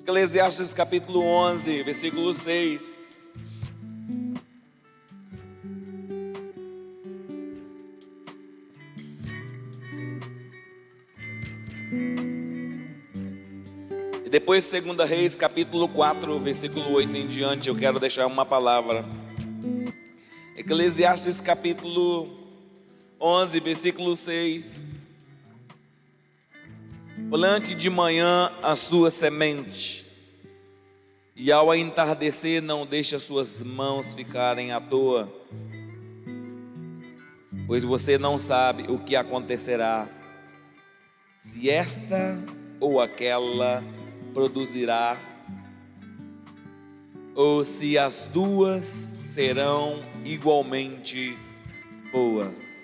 Eclesiastes capítulo 11, versículo 6. E depois 2 Reis capítulo 4, versículo 8 em diante, eu quero deixar uma palavra. Eclesiastes capítulo 11, versículo 6. Plante de manhã a sua semente, e ao entardecer não deixe as suas mãos ficarem à toa, pois você não sabe o que acontecerá, se esta ou aquela produzirá, ou se as duas serão igualmente boas.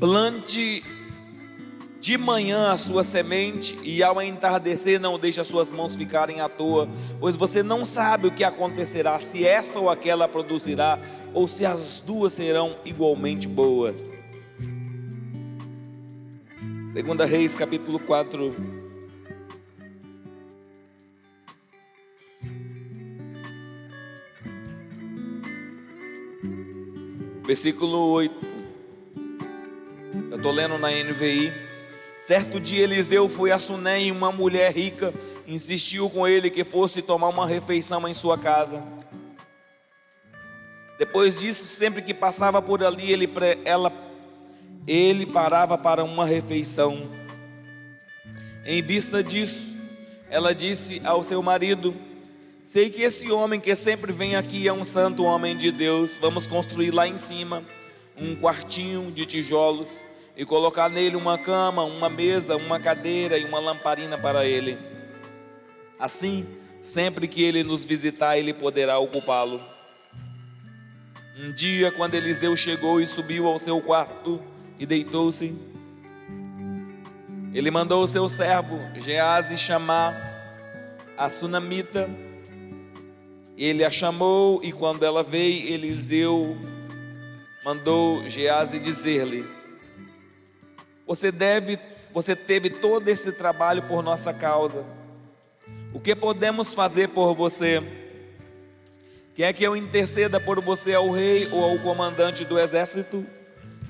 Plante de manhã a sua semente, e ao entardecer não deixe as suas mãos ficarem à toa, pois você não sabe o que acontecerá, se esta ou aquela produzirá, ou se as duas serão igualmente boas. 2 Reis capítulo 4, versículo 8. Eu estou lendo na NVI. Certo dia Eliseu foi a Sunem, e uma mulher rica insistiu com ele que fosse tomar uma refeição em sua casa. Depois disso, sempre que passava por ali, ele parava para uma refeição. Em vista disso, ela disse ao seu marido: sei que esse homem que sempre vem aqui é um santo homem de Deus. Vamos construir lá em cima um quartinho de tijolos e colocar nele uma cama, uma mesa, uma cadeira e uma lamparina para ele. Assim, sempre que ele nos visitar, ele poderá ocupá-lo. Um dia, quando Eliseu chegou e subiu ao seu quarto e deitou-se, ele mandou o seu servo Geazi chamar a sunamita. Ele a chamou, e quando ela veio, Eliseu mandou Geazi dizer-lhe: Você teve todo esse trabalho por nossa causa. O que podemos fazer por você? Quer que eu interceda por você ao rei ou ao comandante do exército?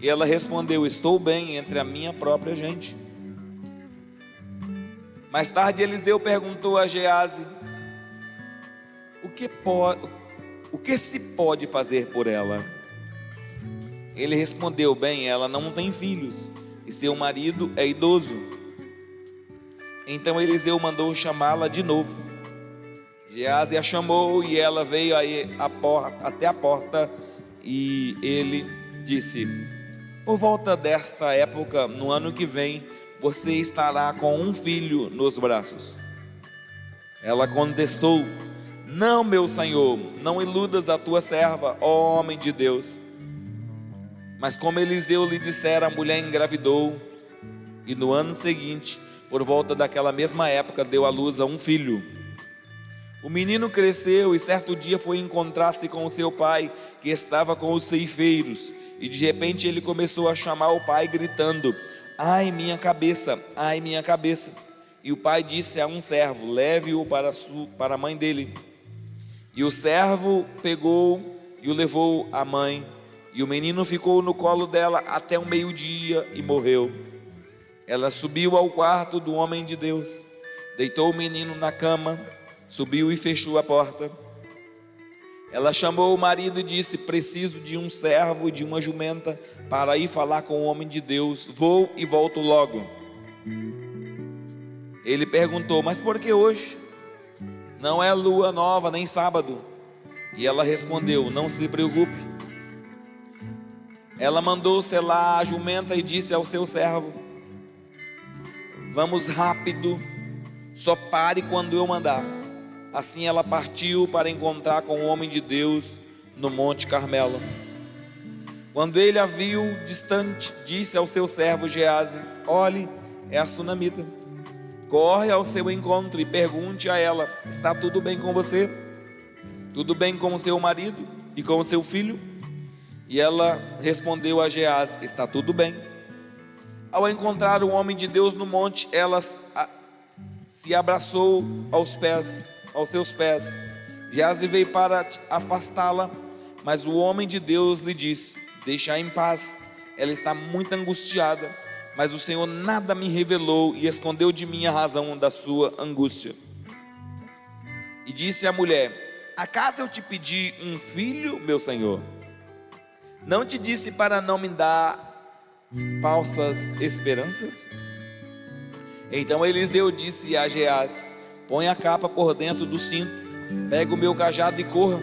E ela respondeu: estou bem entre a minha própria gente. Mais tarde Eliseu perguntou a Geazi: o que se pode fazer por ela? Ele respondeu: bem, ela não tem filhos e seu marido é idoso. Então Eliseu mandou chamá-la de novo. Geazi a chamou, e ela veio até a porta, e ele disse: por volta desta época, no ano que vem, você estará com um filho nos braços. Ela contestou: não, meu senhor, não iludas a tua serva, ó homem de Deus. Mas como Eliseu lhe dissera, a mulher engravidou, e no ano seguinte, por volta daquela mesma época, deu à luz a um filho. O menino cresceu, e certo dia foi encontrar-se com o seu pai, que estava com os ceifeiros, e de repente ele começou a chamar o pai, gritando: ai minha cabeça, ai minha cabeça. E o pai disse a um servo: leve-o para a mãe dele. E o servo pegou e o levou à mãe, e o menino ficou no colo dela até o meio-dia e morreu. Ela subiu ao quarto do homem de Deus, deitou o menino na cama, subiu e fechou a porta. Ela chamou o marido e disse: preciso de um servo e de uma jumenta para ir falar com o homem de Deus. Vou e volto logo. Ele perguntou: mas por que hoje? Não é lua nova nem sábado. E ela respondeu: não se preocupe. Ela mandou selar a jumenta e disse ao seu servo: vamos rápido, só pare quando eu mandar. Assim ela partiu para encontrar com o homem de Deus no Monte Carmelo. Quando ele a viu distante, disse ao seu servo Geazi: olhe, é a sunamita. Corre ao seu encontro e pergunte a ela: está tudo bem com você? Tudo bem com o seu marido e com o seu filho? E ela respondeu a Geazi: está tudo bem. Ao encontrar o homem de Deus no monte, ela se abraçou aos seus pés. Geazi veio para afastá-la, mas o homem de Deus lhe disse: deixa-a em paz, ela está muito angustiada, mas o Senhor nada me revelou e escondeu de mim a razão da sua angústia. E disse a mulher: acaso eu te pedi um filho, meu senhor? Não te disse para não me dar falsas esperanças? Então Eliseu disse a Geazi: põe a capa por dentro do cinto, pega o meu cajado e corra.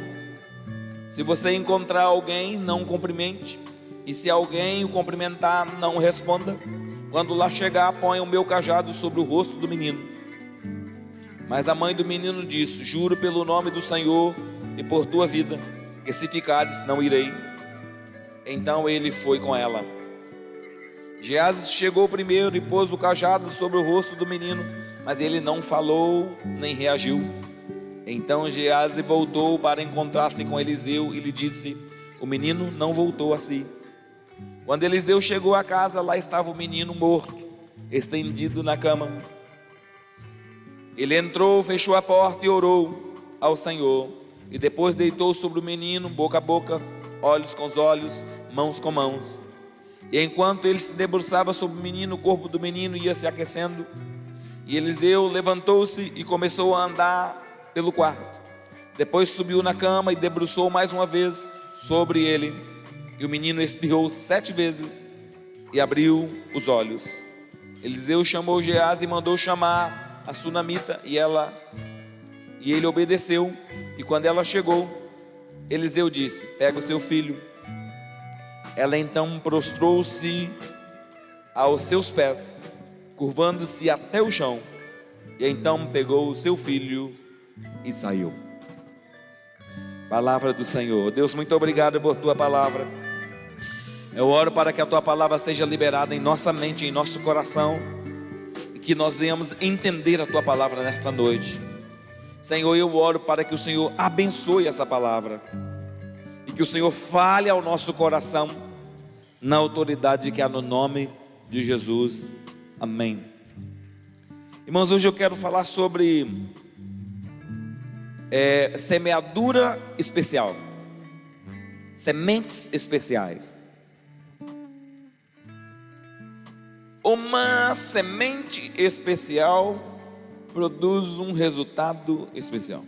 Se você encontrar alguém, não o cumprimente, e se alguém o cumprimentar, não responda. Quando lá chegar, põe o meu cajado sobre o rosto do menino. Mas a mãe do menino disse: juro pelo nome do Senhor e por tua vida, que se ficares, não irei. Então ele foi com ela. Geazi chegou primeiro e pôs o cajado sobre o rosto do menino, mas ele não falou nem reagiu. Então Geazi voltou para encontrar-se com Eliseu e lhe disse: o menino não voltou a si. Quando Eliseu chegou à casa, lá estava o menino morto, estendido na cama. Ele entrou, fechou a porta e orou ao Senhor, e depois deitou sobre o menino, boca a boca, olhos com os olhos, mãos com mãos. E enquanto ele se debruçava sobre o menino, o corpo do menino ia se aquecendo. E Eliseu levantou-se e começou a andar pelo quarto. Depois subiu na cama e debruçou mais uma vez sobre ele. E o menino espirrou 7 vezes e abriu os olhos. Eliseu chamou Geazi e mandou chamar a sunamita, e ele obedeceu. E quando ela chegou, Eliseu disse: pega o seu filho. Ela então prostrou-se aos seus pés, curvando-se até o chão, e então pegou o seu filho e saiu. Palavra do Senhor. Deus, muito obrigado por tua palavra. Eu oro para que a tua palavra seja liberada em nossa mente, em nosso coração, e que nós venhamos entender a tua palavra nesta noite. Senhor, eu oro para que o Senhor abençoe essa palavra, e que o Senhor fale ao nosso coração, na autoridade que há no nome de Jesus. Amém. Irmãos, hoje eu quero falar sobre semeadura especial, sementes especiais. Uma semente especial produz um resultado especial.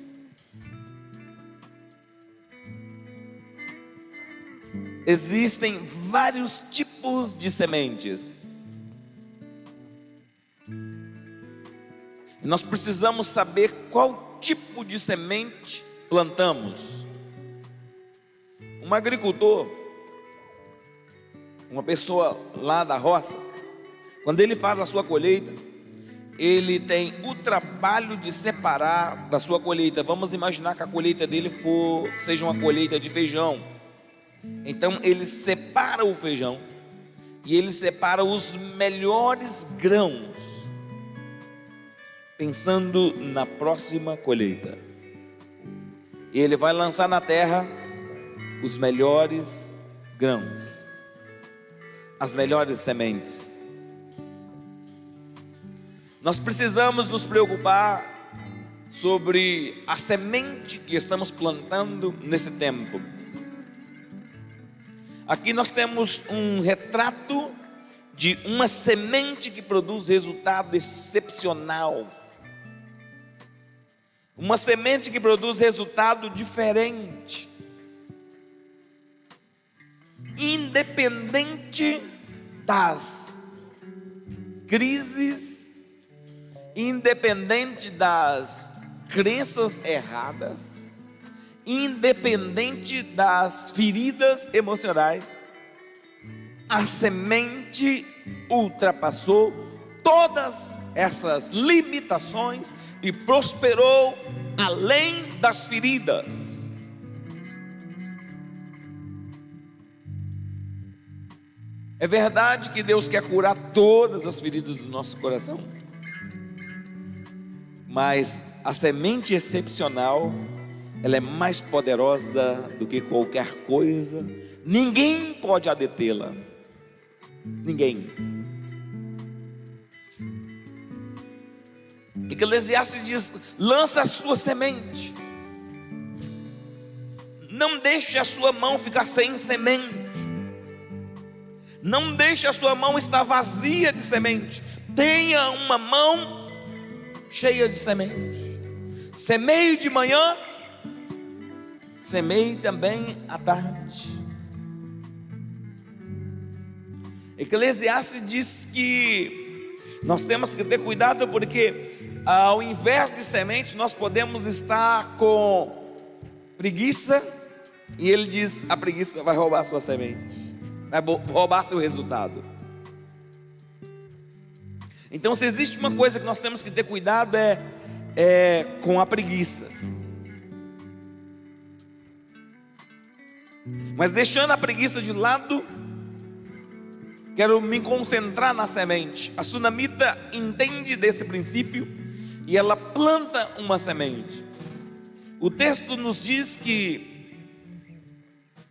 Existem vários tipos de sementes. Nós precisamos saber qual tipo de semente plantamos. Um agricultor, uma pessoa lá da roça, quando ele faz a sua colheita, ele tem o trabalho de separar da sua colheita. Vamos imaginar que a colheita dele seja uma colheita de feijão. Então ele separa o feijão e ele separa os melhores grãos, pensando na próxima colheita. E ele vai lançar na terra os melhores grãos, as melhores sementes. Nós precisamos nos preocupar sobre a semente que estamos plantando nesse tempo. Aqui nós temos um retrato de uma semente que produz resultado excepcional. Uma semente que produz resultado diferente. Independente das crises, independente das crenças erradas, independente das feridas emocionais, a semente ultrapassou todas essas limitações e prosperou além das feridas. É verdade que Deus quer curar todas as feridas do nosso coração, mas a semente excepcional, ela é mais poderosa do que qualquer coisa. Ninguém pode adetê-la. Ninguém. Eclesiastes diz: lança a sua semente. Não deixe a sua mão ficar sem semente. Não deixe a sua mão estar vazia de semente. Tenha uma mão cheia de semente. Semeie de manhã, semeie também à tarde. Eclesiastes diz que nós temos que ter cuidado, porque ao invés de semente nós podemos estar com preguiça, e ele diz: a preguiça vai roubar sua semente, vai roubar seu resultado. Então, se existe uma coisa que nós temos que ter cuidado, é com a preguiça. Mas deixando a preguiça de lado, quero me concentrar na semente. A sunamita entende desse princípio e ela planta uma semente. O texto nos diz que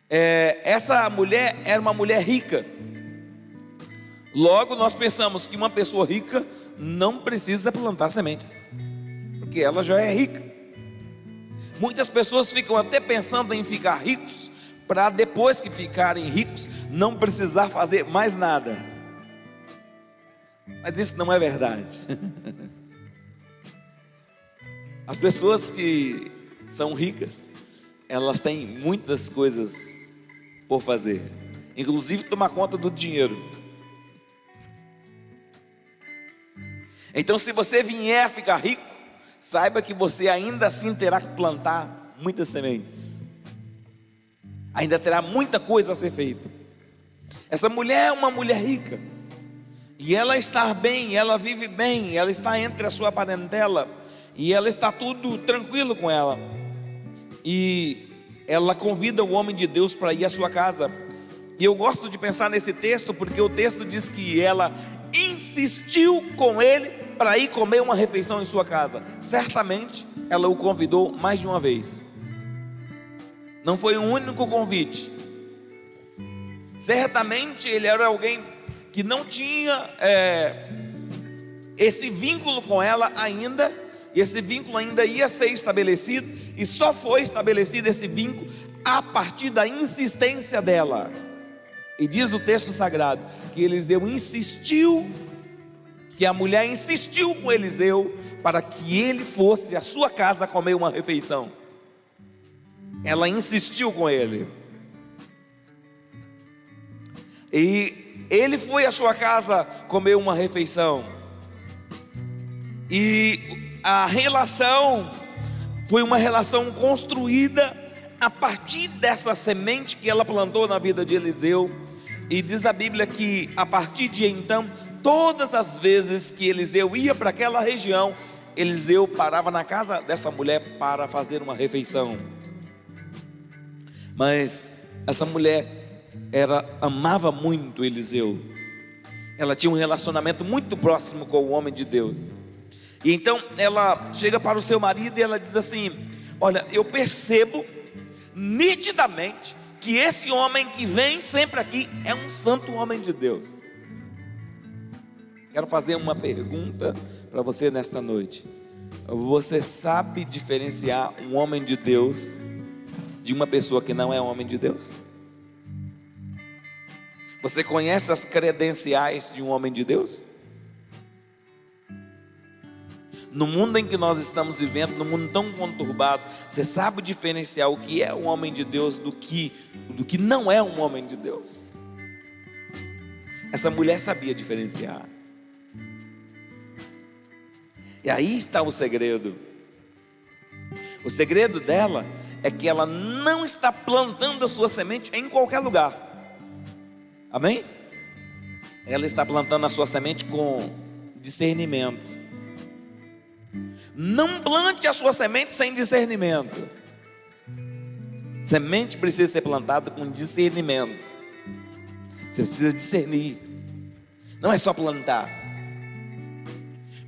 essa mulher era uma mulher rica. Logo nós pensamos que uma pessoa rica não precisa plantar sementes, porque ela já é rica. Muitas pessoas ficam até pensando em ficar ricos, para depois que ficarem ricos não precisar fazer mais nada. Mas isso não é verdade. As pessoas que são ricas, elas têm muitas coisas por fazer, inclusive tomar conta do dinheiro. Então, se você vier a ficar rico, saiba que você ainda assim terá que plantar muitas sementes. Ainda terá muita coisa a ser feita. Essa mulher é uma mulher rica, e ela está bem, ela vive bem, ela está entre a sua parentela, e ela está tudo tranquilo com ela. E ela convida o homem de Deus para ir à sua casa. E eu gosto de pensar nesse texto, porque o texto diz que ela insistiu com ele para ir comer uma refeição em sua casa. Certamente ela o convidou mais de uma vez. Não foi um único convite. Certamente ele era alguém que não tinha esse vínculo com ela ainda, e esse vínculo ainda ia ser estabelecido, e só foi estabelecido esse vínculo a partir da insistência dela. E diz o texto sagrado que Eliseu insistiu, que a mulher insistiu com Eliseu para que ele fosse à sua casa comer uma refeição. Ela insistiu com ele. E ele foi à sua casa comer uma refeição. E a relação foi uma relação construída a partir dessa semente que ela plantou na vida de Eliseu. E diz a Bíblia que a partir de então, todas as vezes que Eliseu ia para aquela região, Eliseu parava na casa dessa mulher para fazer uma refeição. Mas essa mulher amava muito Eliseu. Ela tinha um relacionamento muito próximo com o homem de Deus. E então ela chega para o seu marido e ela diz assim: olha, eu percebo nitidamente que esse homem que vem sempre aqui é um santo homem de Deus. Quero fazer uma pergunta para você nesta noite. Você sabe diferenciar um homem de Deus de uma pessoa que não é homem de Deus? Você conhece as credenciais de um homem de Deus? No mundo em que nós estamos vivendo, num mundo tão conturbado, você sabe diferenciar o que é um homem de Deus do que não é um homem de Deus? Essa mulher sabia diferenciar. E aí está o segredo. O segredo dela é que ela não está plantando a sua semente em qualquer lugar. Amém? Ela está plantando a sua semente com discernimento. Não plante a sua semente sem discernimento. Semente precisa ser plantada com discernimento. Você precisa discernir. Não é só plantar.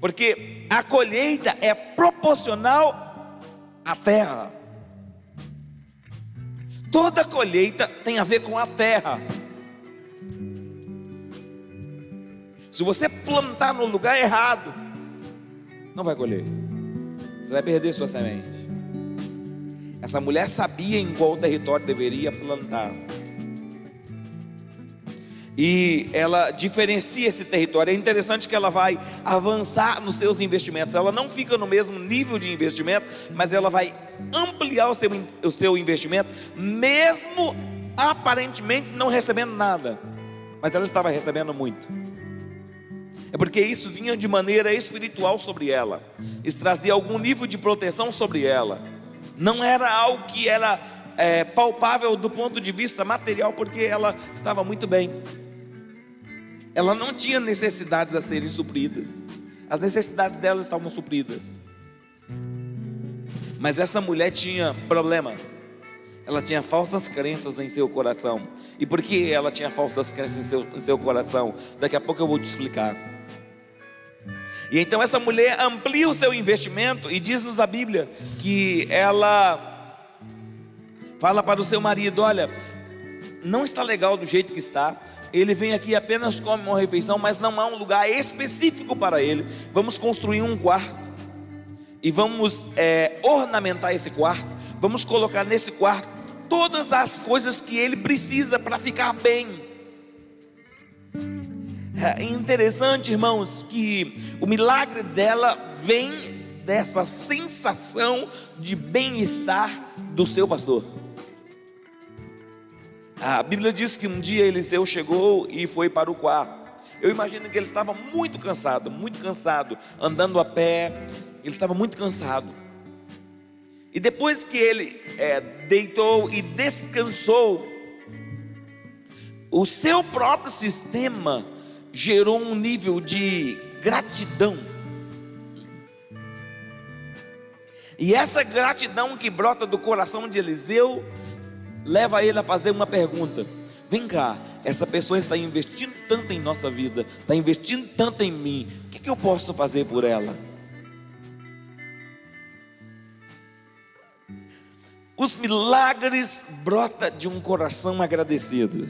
Porque a colheita é proporcional à terra. Toda colheita tem a ver com a terra. Se você plantar no lugar errado, não vai colher. Você vai perder sua semente. Essa mulher sabia em qual território deveria plantar. E ela diferencia esse território. É interessante que ela vai avançar nos seus investimentos. Ela não fica no mesmo nível de investimento, mas ela vai ampliar o seu investimento, mesmo aparentemente não recebendo nada. Mas ela estava recebendo muito. É porque isso vinha de maneira espiritual sobre ela. Isso trazia algum nível de proteção sobre ela. Não era algo que era palpável do ponto de vista material, porque ela estava muito bem. Ela não tinha necessidades a serem supridas. As necessidades dela estavam supridas. Mas essa mulher tinha problemas. Ela tinha falsas crenças em seu coração. E por que ela tinha falsas crenças em seu coração? Daqui a pouco eu vou te explicar. E então essa mulher amplia o seu investimento. E diz-nos a Bíblia que ela fala para o seu marido: olha, não está legal do jeito que está. Ele vem aqui apenas come uma refeição, mas não há um lugar específico para ele. Vamos construir um quarto e vamos ornamentar esse quarto. Vamos colocar nesse quarto todas as coisas que ele precisa para ficar bem. É interessante, irmãos, que o milagre dela vem dessa sensação de bem-estar do seu pastor. A Bíblia diz que um dia Eliseu chegou e foi para o quarto. Eu imagino que ele estava muito cansado, andando a pé. Ele estava muito cansado. E depois que ele deitou e descansou, o seu próprio sistema gerou um nível de gratidão. E essa gratidão que brota do coração de Eliseu leva ele a fazer uma pergunta: vem cá, essa pessoa está investindo tanto em nossa vida, está investindo tanto em mim, o que eu posso fazer por ela? Os milagres brotam de um coração agradecido.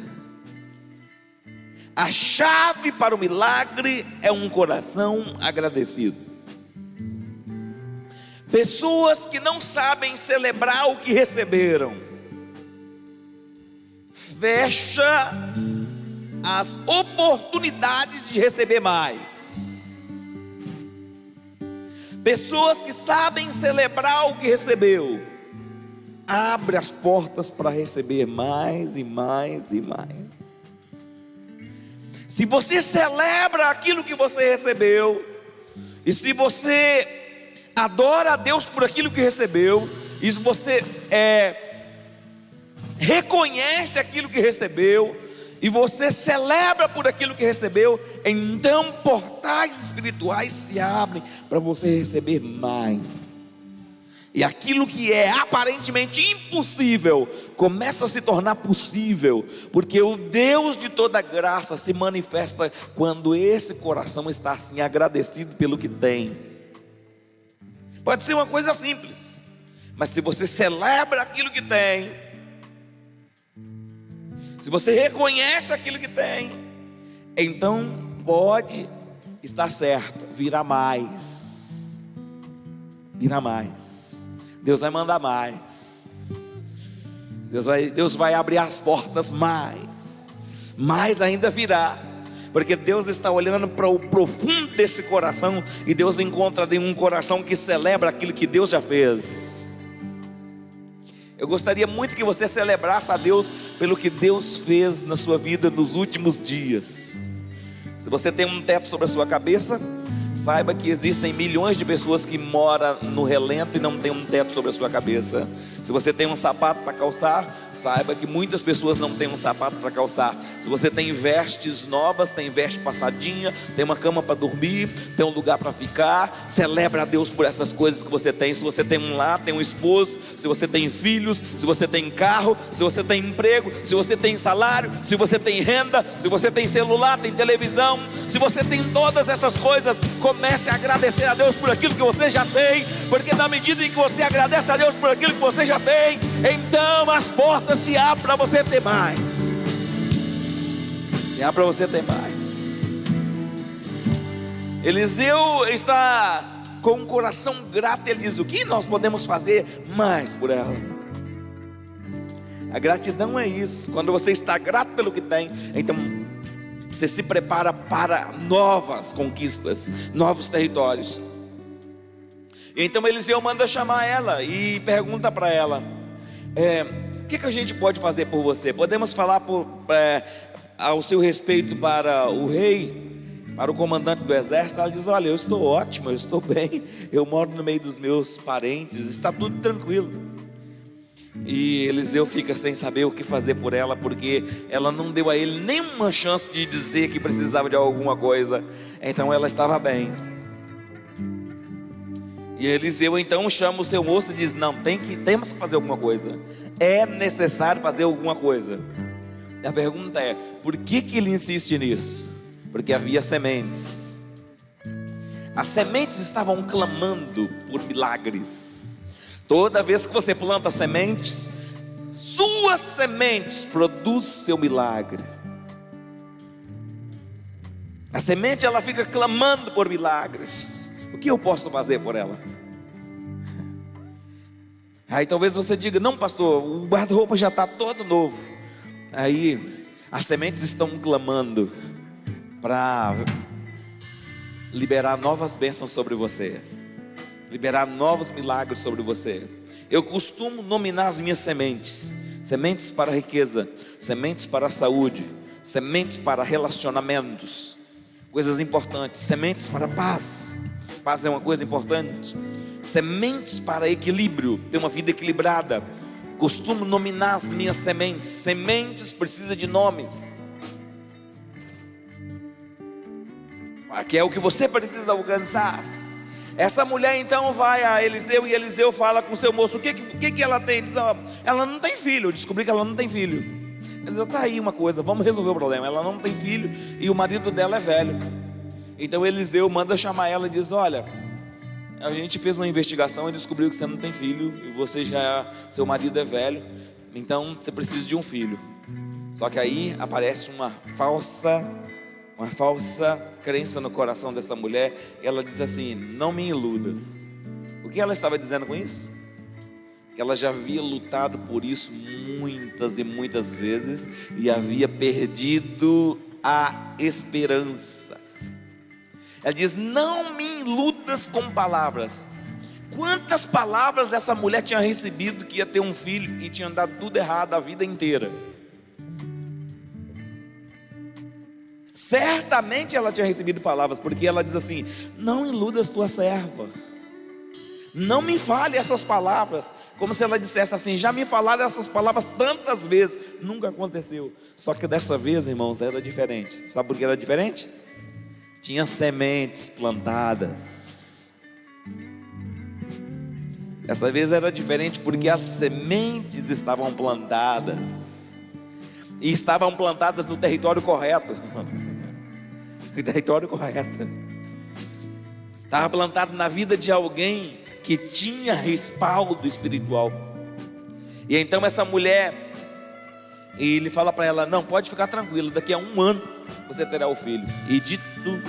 A chave para o milagre é um coração agradecido. Pessoas que não sabem celebrar o que receberam, fecha as oportunidades de receber mais. Pessoas que sabem celebrar o que recebeu, abre as portas para receber mais e mais e mais. Se você celebra aquilo que você recebeu, e se você adora a Deus por aquilo que recebeu, e se você reconhece aquilo que recebeu, e você celebra por aquilo que recebeu, então portais espirituais se abrem para você receber mais. E aquilo que é aparentemente impossível começa a se tornar possível, porque o Deus de toda graça se manifesta quando esse coração está assim agradecido pelo que tem. Pode ser uma coisa simples, mas se você celebra aquilo que tem, se você reconhece aquilo que tem, então pode estar certo, virá mais. Virá mais. Deus vai mandar mais. Deus vai abrir as portas mais. Mais ainda virá. Porque Deus está olhando para o profundo desse coração, e Deus encontra em um coração que celebra aquilo que Deus já fez. Eu gostaria muito que você celebrasse a Deus pelo que Deus fez na sua vida nos últimos dias. Se você tem um teto sobre a sua cabeça, saiba que existem milhões de pessoas que moram no relento e não tem um teto sobre a sua cabeça. Se você tem um sapato para calçar, saiba que muitas pessoas não têm um sapato para calçar. Se você tem vestes novas, tem veste passadinha, tem uma cama para dormir, tem um lugar para ficar, celebra a Deus por essas coisas que você tem. Se você tem um lar, tem um esposo, se você tem filhos, se você tem carro, se você tem emprego, se você tem salário, se você tem renda, se você tem celular, tem televisão, se você tem todas essas coisas, comece a agradecer a Deus por aquilo que você já tem, porque na medida em que você agradece a Deus por aquilo que você já tem, então as portas se abrem para você ter mais. Se abre para você ter mais. Eliseu está com um coração grato, ele diz: o que nós podemos fazer mais por ela? A gratidão é isso. Quando você está grato pelo que tem, então você se prepara para novas conquistas, novos territórios. E então Eliseu manda chamar ela e pergunta para ela: o que a gente pode fazer por você? Podemos falar ao seu respeito para o rei, para o comandante do exército? Ela diz: olha, eu estou ótima, eu estou bem, eu moro no meio dos meus parentes, está tudo tranquilo. E Eliseu fica sem saber o que fazer por ela, porque ela não deu a ele nenhuma chance de dizer que precisava de alguma coisa. Então ela estava bem. E Eliseu então chama o seu moço e diz: não, temos que fazer alguma coisa, é necessário fazer alguma coisa. E a pergunta é: por que ele insiste nisso? Porque havia sementes. As sementes estavam clamando por milagres. Toda vez que você planta sementes, suas sementes produzem seu milagre. A semente, ela fica clamando por milagres. O que eu posso fazer por ela? Aí talvez você diga: não, pastor, o guarda-roupa já está todo novo. Aí as sementes estão clamando para liberar novas bênçãos sobre você, liberar novos milagres sobre você. Eu costumo nominar as minhas sementes: sementes para a riqueza, sementes para a saúde, sementes para relacionamentos, coisas importantes, sementes para a paz. Paz é uma coisa importante. Sementes para equilíbrio, ter uma vida equilibrada. Costumo nominar as minhas sementes. Sementes precisa de nomes, que é o que você precisa alcançar. Essa mulher então vai a Eliseu, e Eliseu fala com o seu moço: o que ela tem? Diz: ela não tem filho. Eu descobri que ela não tem filho. Eliseu: tá aí uma coisa, vamos resolver o problema. Ela não tem filho e o marido dela é velho. Então Eliseu manda chamar ela e diz: olha, a gente fez uma investigação e descobriu que você não tem filho, e seu marido é velho, então você precisa de um filho. Só que aí aparece uma falsa crença no coração dessa mulher. Ela diz assim: não me iludas. O que ela estava dizendo com isso? Que ela já havia lutado por isso muitas e muitas vezes e havia perdido a esperança. Ela diz: não me iludas com palavras. Quantas palavras essa mulher tinha recebido que ia ter um filho e tinha dado tudo errado a vida inteira? Certamente ela tinha recebido palavras, porque ela diz assim: não iludas tua serva, não me fale essas palavras. Como se ela dissesse assim: já me falaram essas palavras tantas vezes, nunca aconteceu. Só que dessa vez, irmãos, era diferente. Sabe por que era diferente? Tinha sementes plantadas. Dessa vez era diferente porque as sementes estavam plantadas, e estavam plantadas no território correto. No território correto. Estava plantado na vida de alguém que tinha respaldo espiritual. E então essa mulher, e ele fala para ela: não, pode ficar tranquilo, daqui a 1 ano você terá o filho. E dito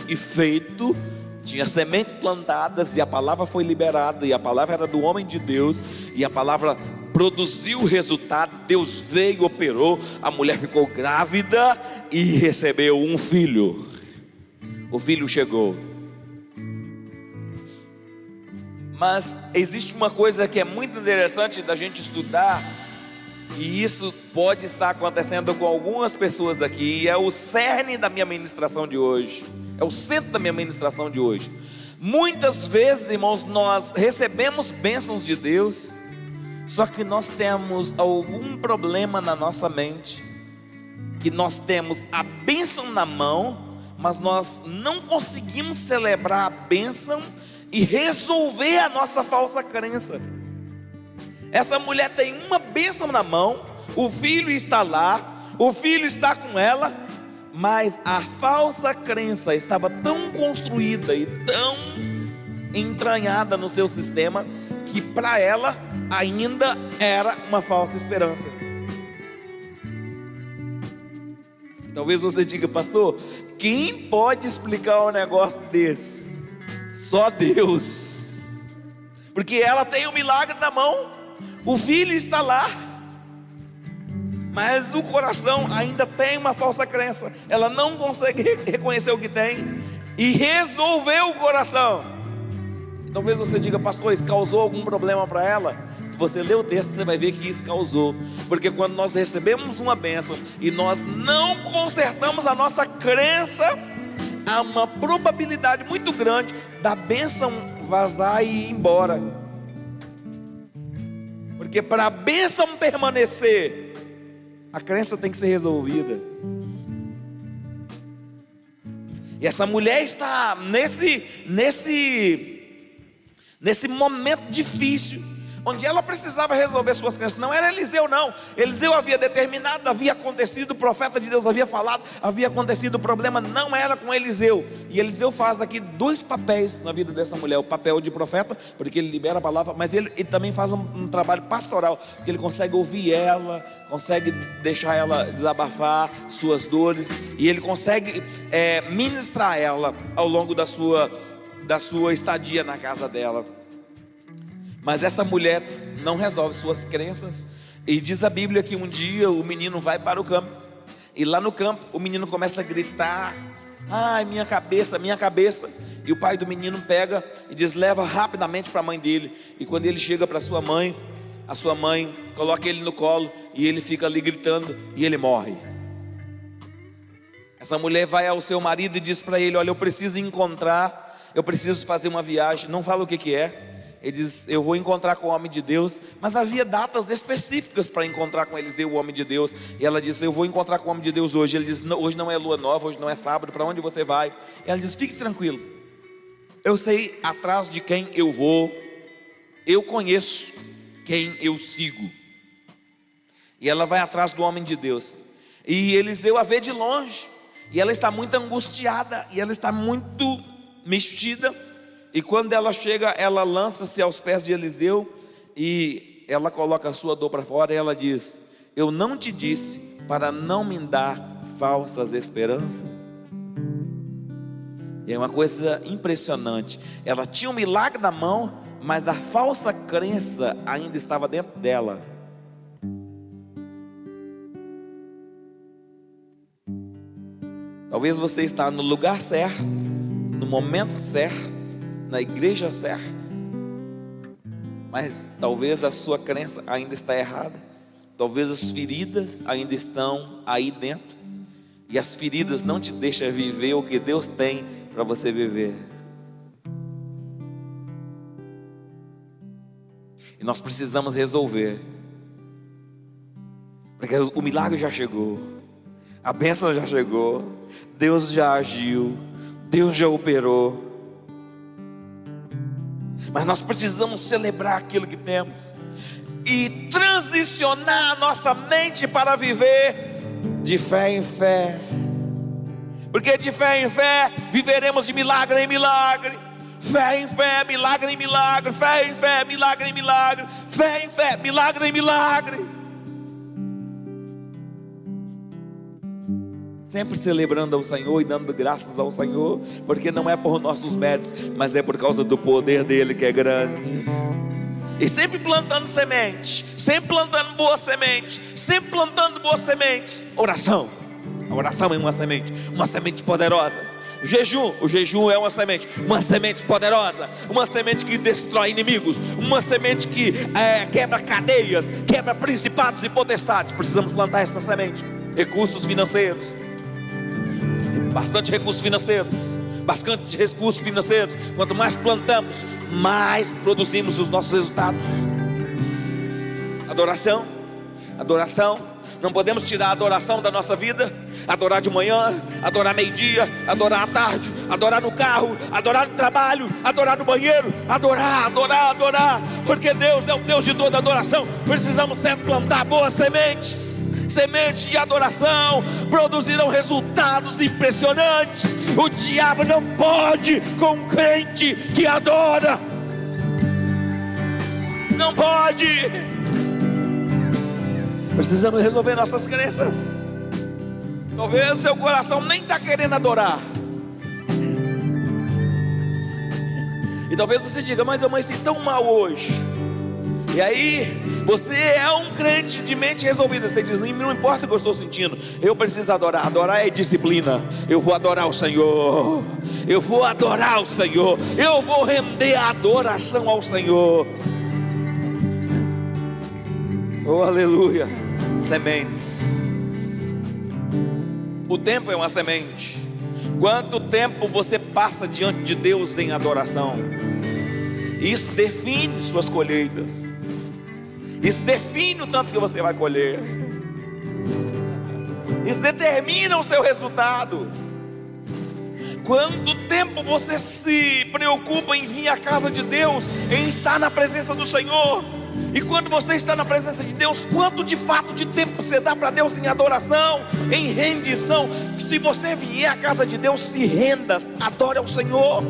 e feito, tinha sementes plantadas, e a palavra foi liberada, e a palavra era do homem de Deus, e a palavra produziu o resultado. Deus veio, operou, a mulher ficou grávida e recebeu um filho. O filho chegou. Mas existe uma coisa que é muito interessante da gente estudar, e isso pode estar acontecendo com algumas pessoas aqui, e é o cerne da minha ministração de hoje, é o centro da minha ministração de hoje. Muitas vezes, irmãos, nós recebemos bênçãos de Deus, só que nós temos algum problema na nossa mente, que nós temos a bênção na mão, mas nós não conseguimos celebrar a bênção e resolver a nossa falsa crença. Essa mulher tem uma bênção na mão, o filho está lá, o filho está com ela, mas a falsa crença estava tão construída e tão entranhada no seu sistema, que para ela ainda era uma falsa esperança. Talvez você diga: pastor, quem pode explicar um negócio desse? Só Deus. porque ela tem o milagre na mão, o filho está lá, mas o coração ainda tem uma falsa crença. Ela não consegue reconhecer o que tem e resolveu o coração. Talvez você diga: pastor, isso causou algum problema para ela? Se você ler o texto, você vai ver que isso causou, porque quando nós recebemos uma bênção e nós não consertamos a nossa crença, há uma probabilidade muito grande da bênção vazar e ir embora. Porque para a bênção permanecer, a crença tem que ser resolvida. E essa mulher está nesse momento difícil, onde ela precisava resolver suas crenças. Não era Eliseu não. Eliseu havia determinado, havia acontecido, o profeta de Deus havia falado, havia acontecido. O problema não era com Eliseu. E Eliseu faz aqui dois papéis na vida dessa mulher: o papel de profeta, porque ele libera a palavra, mas ele também faz um trabalho pastoral, porque ele consegue ouvir ela, consegue deixar ela desabafar suas dores, e ele consegue ministrar ela ao longo da sua estadia na casa dela. Mas essa mulher não resolve suas crenças, e diz a Bíblia que um dia o menino vai para o campo, e lá no campo o menino começa a gritar: ai, minha cabeça, minha cabeça. E o pai do menino pega e diz: leva rapidamente para a mãe dele. E quando ele chega para sua mãe, a sua mãe coloca ele no colo, e ele fica ali gritando, e ele morre. Essa mulher vai ao seu marido e diz para ele: olha, eu preciso fazer uma viagem. Não fala o que é. Ele diz: eu vou encontrar com o homem de Deus. Mas havia datas específicas para encontrar com Eliseu, o homem de Deus. E ela disse: eu vou encontrar com o homem de Deus hoje. Ele diz: não, hoje não é lua nova, hoje não é sábado, para onde você vai? E ela diz: fique tranquilo, eu sei atrás de quem eu vou, eu conheço quem eu sigo. E ela vai atrás do homem de Deus, e Eliseu a vê de longe, e ela está muito angustiada, e ela está muito mexida. E quando ela chega, ela lança-se aos pés de Eliseu, e ela coloca a sua dor para fora, e ela diz: eu não te disse para não me dar falsas esperanças? E é uma coisa impressionante. Ela tinha um milagre na mão, mas a falsa crença ainda estava dentro dela. Talvez você está no lugar certo, no momento certo, na igreja certa, mas talvez a sua crença ainda está errada. Talvez as feridas ainda estão aí dentro, e as feridas não te deixam viver o que Deus tem para você viver. E nós precisamos resolver, porque o milagre já chegou, a bênção já chegou, Deus já agiu, Deus já operou. Mas nós precisamos celebrar aquilo que temos e transicionar a nossa mente para viver de fé em fé, porque de fé em fé viveremos de milagre em milagre. Fé em fé, milagre em milagre. Fé em fé, milagre em milagre. Fé em fé, milagre em milagre. Sempre celebrando ao Senhor e dando graças ao Senhor, porque não é por nossos méritos, mas é por causa do poder dele que é grande. E sempre plantando semente, sempre plantando boas sementes, sempre plantando boas sementes. Oração, a oração é uma semente poderosa. O jejum é uma semente poderosa, uma semente que destrói inimigos, uma semente que quebra cadeias, quebra principados e potestades. Precisamos plantar essa semente. Recursos financeiros, bastante recursos financeiros. Quanto mais plantamos, mais produzimos os nossos resultados. Adoração. Não podemos tirar a adoração da nossa vida. Adorar de manhã, adorar meio-dia, adorar à tarde, adorar no carro, adorar no trabalho, adorar no banheiro. Adorar, porque Deus é o Deus de toda adoração. Precisamos sempre plantar boas sementes. Sementes de adoração produzirão resultados impressionantes. O diabo não pode com um crente que adora. Não pode. Precisamos resolver nossas crenças. Talvez seu coração nem está querendo adorar, E talvez você diga: mas eu amanheci tão mal hoje. E aí, você é um crente de mente resolvida. Você diz: não importa o que eu estou sentindo, eu preciso adorar. Adorar é disciplina. Eu vou adorar o Senhor. Eu vou adorar o Senhor. Eu vou render a adoração ao Senhor. Oh, aleluia. Sementes. O tempo é uma semente. Quanto tempo você passa diante de Deus em adoração? Isso define suas colheitas. Isso define o tanto que você vai colher. Isso determina o seu resultado. Quanto tempo você se preocupa em vir à casa de Deus, em estar na presença do Senhor? E quando você está na presença de Deus, quanto de fato de tempo você dá para Deus em adoração, em rendição? Se você vier à casa de Deus, se renda, adore ao Senhor.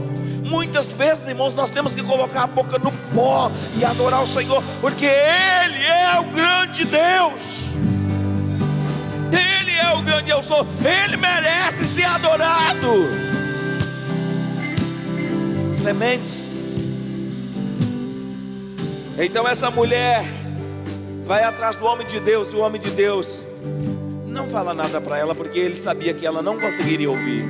Muitas vezes, irmãos, nós temos que colocar a boca no pó e adorar o Senhor, porque Ele é o grande Deus. Ele é o grande eu sou. Ele merece ser adorado. Sementes. Então essa mulher vai atrás do homem de Deus, e o homem de Deus não fala nada para ela, porque ele sabia que ela não conseguiria ouvir.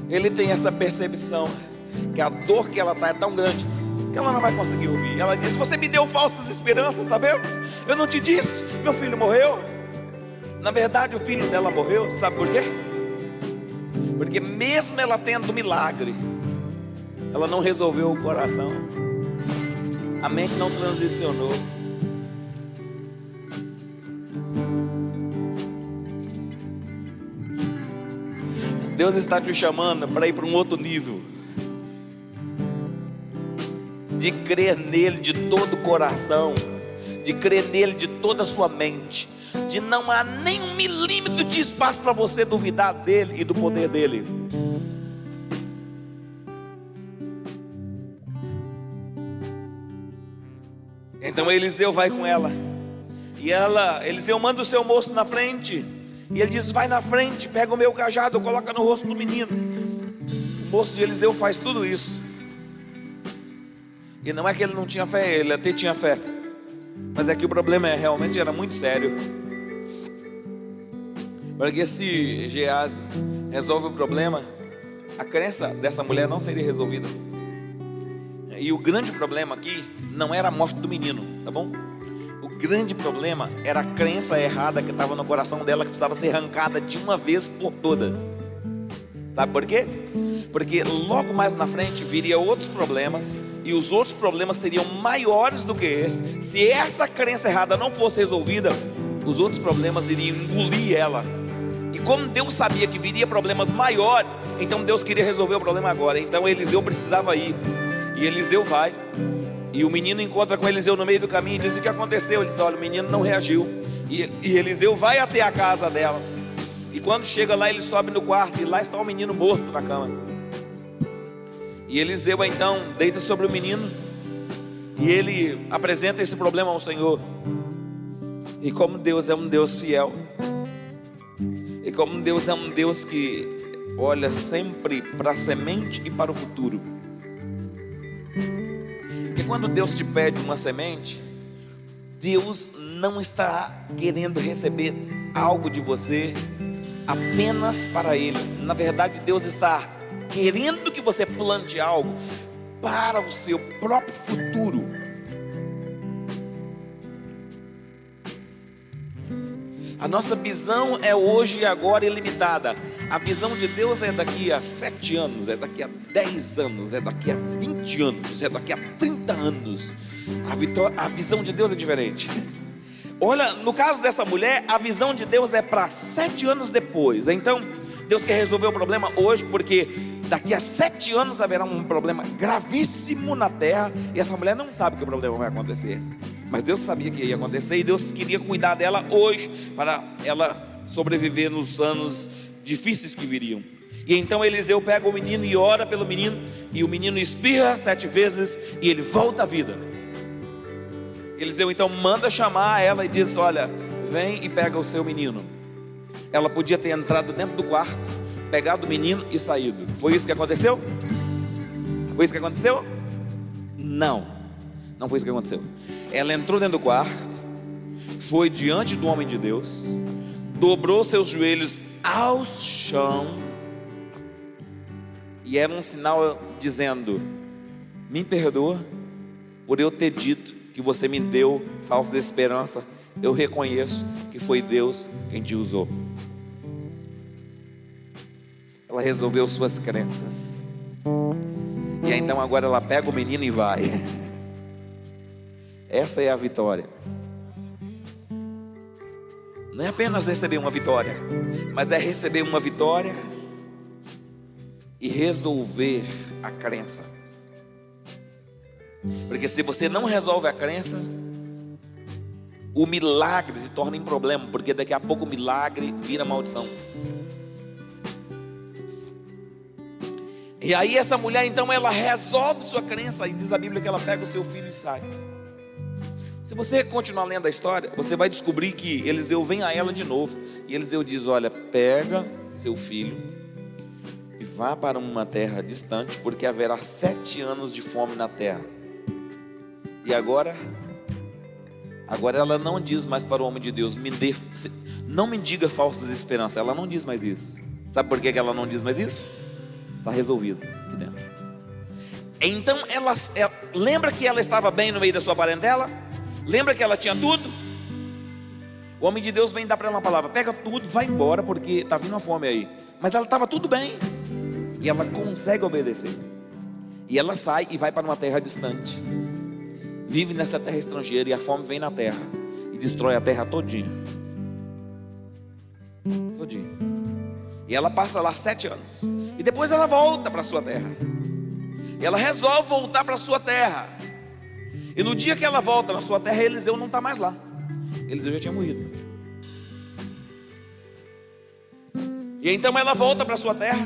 Ele tem essa percepção que a dor que ela está é tão grande que ela não vai conseguir ouvir. Ela diz: você me deu falsas esperanças, está vendo? Eu não te disse, meu filho morreu. Na verdade o filho dela morreu, sabe por quê? Porque mesmo ela tendo milagre, ela não resolveu o coração. A mente não transicionou. Deus está te chamando para ir para um outro nível, de crer nele de todo o coração, de crer nele de toda a sua mente, de não há nem 1 milímetro de espaço para você duvidar dele e do poder dele. Então Eliseu vai com ela, e Eliseu manda o seu moço na frente, e ele diz: vai na frente, pega o meu cajado, coloca no rosto do menino. O moço de Eliseu faz tudo isso. E não é que ele não tinha fé, ele até tinha fé, mas é que o problema realmente era muito sério. Porque se Geazi resolve o problema, a crença dessa mulher não seria resolvida. E o grande problema aqui não era a morte do menino, tá bom? O grande problema era a crença errada que estava no coração dela, que precisava ser arrancada de uma vez por todas. Sabe por quê? Porque logo mais na frente viria outros problemas, e os outros problemas seriam maiores do que esse. Se essa crença errada não fosse resolvida, os outros problemas iriam engolir ela. E como Deus sabia que viria problemas maiores, então Deus queria resolver o problema agora. Então Eliseu precisava ir. E Eliseu vai, e o menino encontra com Eliseu no meio do caminho e diz: o que aconteceu? Ele diz: olha, o menino não reagiu. E Eliseu vai até a casa dela, e quando chega lá, ele sobe no quarto, e lá está o menino morto na cama. E Eliseu então deita sobre o menino, e ele apresenta esse problema ao Senhor. E como Deus é um Deus fiel, e como Deus é um Deus que olha sempre para a semente e para o futuro. Porque quando Deus te pede uma semente, Deus não está querendo receber algo de você apenas para Ele. Na verdade, Deus está querendo que você plante algo para o seu próprio futuro. A nossa visão é hoje e agora ilimitada. A visão de Deus é daqui a 7 anos, é daqui a 10 anos, é daqui a 20 anos, é daqui a 30 anos. A visão de Deus é diferente. Olha, no caso dessa mulher, a visão de Deus é para 7 anos depois. Então, Deus quer resolver o problema hoje, porque daqui a 7 anos haverá um problema gravíssimo na terra, e essa mulher não sabe que o problema vai acontecer. Mas Deus sabia que ia acontecer, e Deus queria cuidar dela hoje, para ela sobreviver nos anos difíceis que viriam. E então Eliseu pega o menino e ora pelo menino, e o menino espirra 7 vezes, e ele volta à vida. Eliseu então manda chamar ela e diz: olha, vem e pega o seu menino. Ela podia ter entrado dentro do quarto, pegado o menino e saído. Foi isso que aconteceu? Foi isso que aconteceu? Não, não foi isso que aconteceu. Ela entrou dentro do quarto, foi diante do homem de Deus, dobrou seus joelhos ao chão, e era um sinal dizendo: me perdoa por eu ter dito que você me deu falsa esperança. Eu reconheço que foi Deus quem te usou. Ela resolveu suas crenças. E aí, então agora ela pega o menino e vai. Essa é a vitória. Não é apenas receber uma vitória, mas é receber uma vitória e resolver a crença. Porque se você não resolve a crença, o milagre se torna em problema, porque daqui a pouco o milagre vira maldição. E aí essa mulher então ela resolve sua crença, e diz a Bíblia que ela pega o seu filho e sai. Se você continuar lendo a história, você vai descobrir que Eliseu vem a ela de novo, e Eliseu diz: olha, pega seu filho e vá para uma terra distante, porque haverá 7 anos de fome na terra. E agora ela não diz mais para o homem de Deus: não me diga falsas esperanças. Ela não diz mais isso. Sabe por que ela não diz mais isso? Está resolvido aqui dentro. Então ela lembra que ela estava bem no meio da sua parentela? Lembra que ela tinha tudo? O homem de Deus vem dar para ela uma palavra: pega tudo, vai embora, porque está vindo uma fome aí. Mas ela estava tudo bem, e ela consegue obedecer. E ela sai e vai para uma terra distante. Vive nessa terra estrangeira, e a fome vem na terra e destrói a terra todinha. E ela passa lá 7 anos. E depois ela volta para a sua terra. E ela resolve voltar para a sua terra. E no dia que ela volta na sua terra, Eliseu não está mais lá. Eliseu já tinha morrido. E então ela volta para a sua terra.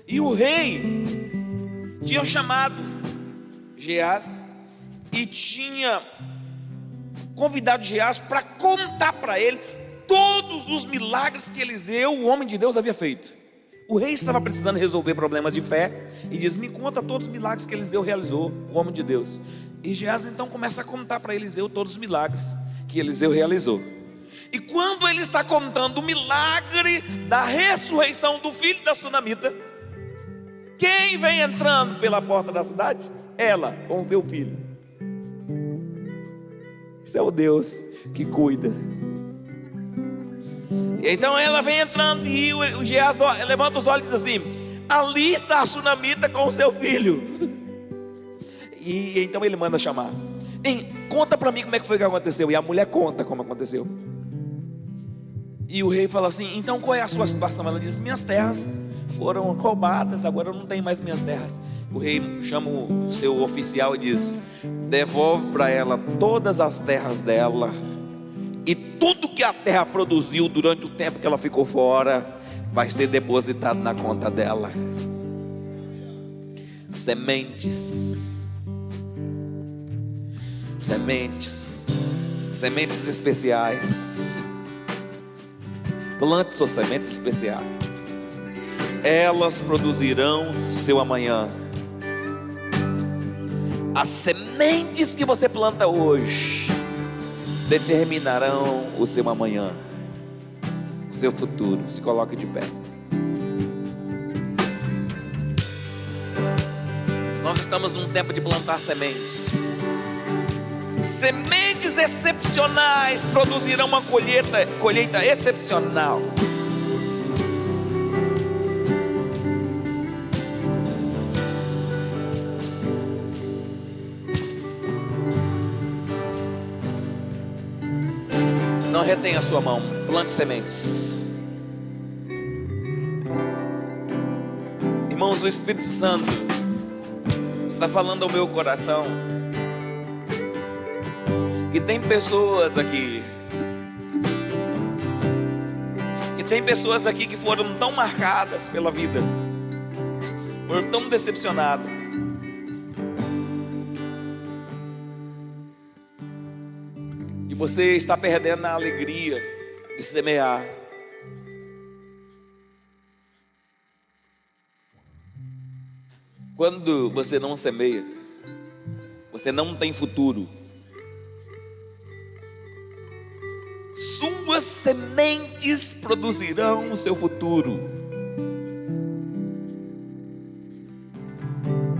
E o rei tinha chamado Geazi e tinha convidado Geazi para contar para ele todos os milagres que Eliseu, o homem de Deus, havia feito. O rei estava precisando resolver problemas de fé e diz: me conta todos os milagres que Eliseu realizou, o homem de Deus. E Geazi então começa a contar para Eliseu todos os milagres que Eliseu realizou. E quando ele está contando o milagre da ressurreição do filho da sunamita, quem vem entrando pela porta da cidade? Ela, com o seu filho. Esse é o Deus que cuida. Então ela vem entrando, e o Geazi levanta os olhos e diz assim: ali está a sunamita com o seu filho. E então ele manda chamar: conta para mim como é que foi que aconteceu. E a mulher conta como aconteceu. E o rei fala assim: então qual é a sua situação? Ela diz: minhas terras foram roubadas, agora eu não tenho mais minhas terras. O rei chama o seu oficial e diz: devolve para ela todas as terras dela, e tudo que a terra produziu durante o tempo que ela ficou fora vai ser depositado na conta dela. Sementes especiais. Plante suas sementes especiais, elas produzirão seu amanhã. As sementes que você planta hoje determinarão o seu amanhã, o seu futuro. Se coloque de pé. Nós estamos num tempo de plantar sementes. Sementes excepcionais produzirão uma colheita excepcional. Não retenha a sua mão, plante sementes. Irmãos, o Espírito Santo está falando ao meu coração que tem pessoas aqui, que foram tão marcadas pela vida, foram tão decepcionadas, e você está perdendo a alegria de semear. Quando você não semeia, você não tem futuro. Suas sementes produzirão o seu futuro.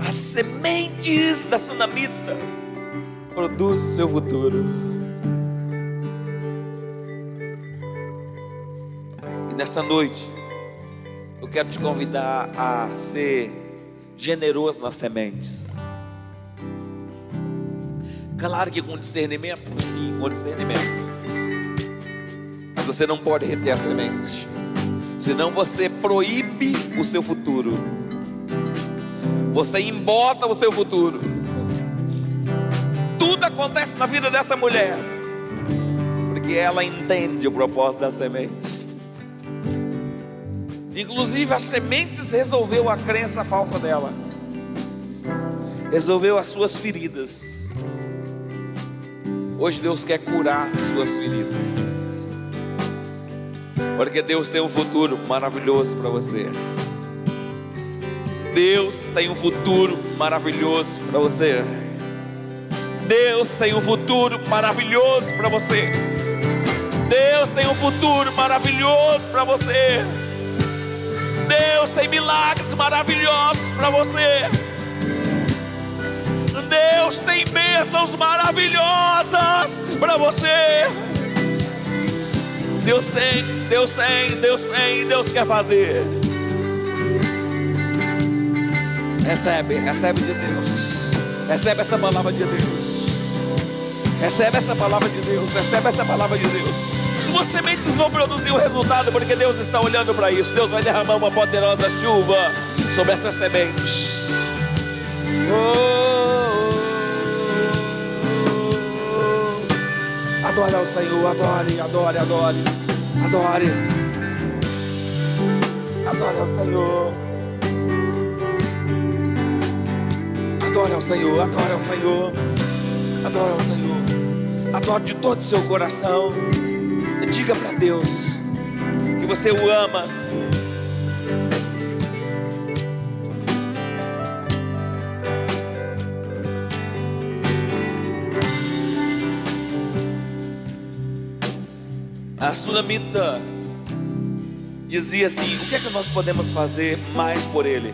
As sementes da sunamita produzem o seu futuro. E nesta noite, eu quero te convidar a ser generoso nas sementes. Claro que com discernimento, sim, com discernimento. Mas você não pode reter a semente, senão você proíbe o seu futuro. Você embota o seu futuro. Tudo acontece na vida dessa mulher porque ela entende o propósito da semente. Inclusive as sementes resolveu a crença falsa dela, resolveu as suas feridas. Hoje Deus quer curar as suas feridas, porque Deus tem um futuro maravilhoso para você. Deus tem um futuro maravilhoso para você. Deus tem um futuro maravilhoso para você. Deus tem um futuro maravilhoso para você. Deus tem milagres maravilhosos para você. Deus tem bênçãos maravilhosas para você. Deus quer fazer. Recebe de Deus. Recebe essa palavra de Deus. Recebe essa palavra de Deus. Recebe essa palavra de Deus. Suas sementes vão produzir o resultado, porque Deus está olhando para isso. Deus vai derramar uma poderosa chuva sobre essas sementes. Adore ao Senhor, adore. Adore ao Senhor. Adore ao Senhor, adore ao Senhor. Adore ao Senhor. Adore de todo o seu coração. E diga para Deus que você o ama. A sunamita dizia assim: o que é que nós podemos fazer mais por ele?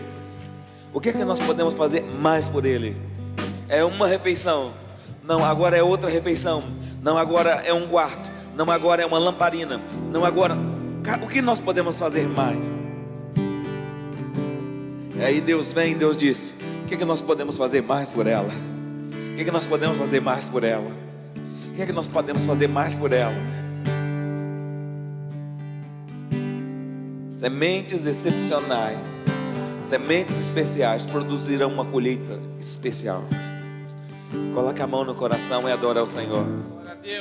O que é que nós podemos fazer mais por ele? É uma refeição. Não, agora é outra refeição. Não, agora é um quarto. Não, agora é uma lamparina. Não, agora... O que nós podemos fazer mais? E aí Deus vem, Deus diz: o que é que nós podemos fazer mais por ela? O que é que nós podemos fazer mais por ela? O que é que nós podemos fazer mais por ela? Sementes excepcionais, sementes especiais produzirão uma colheita especial. Coloque a mão no coração e adore ao Senhor.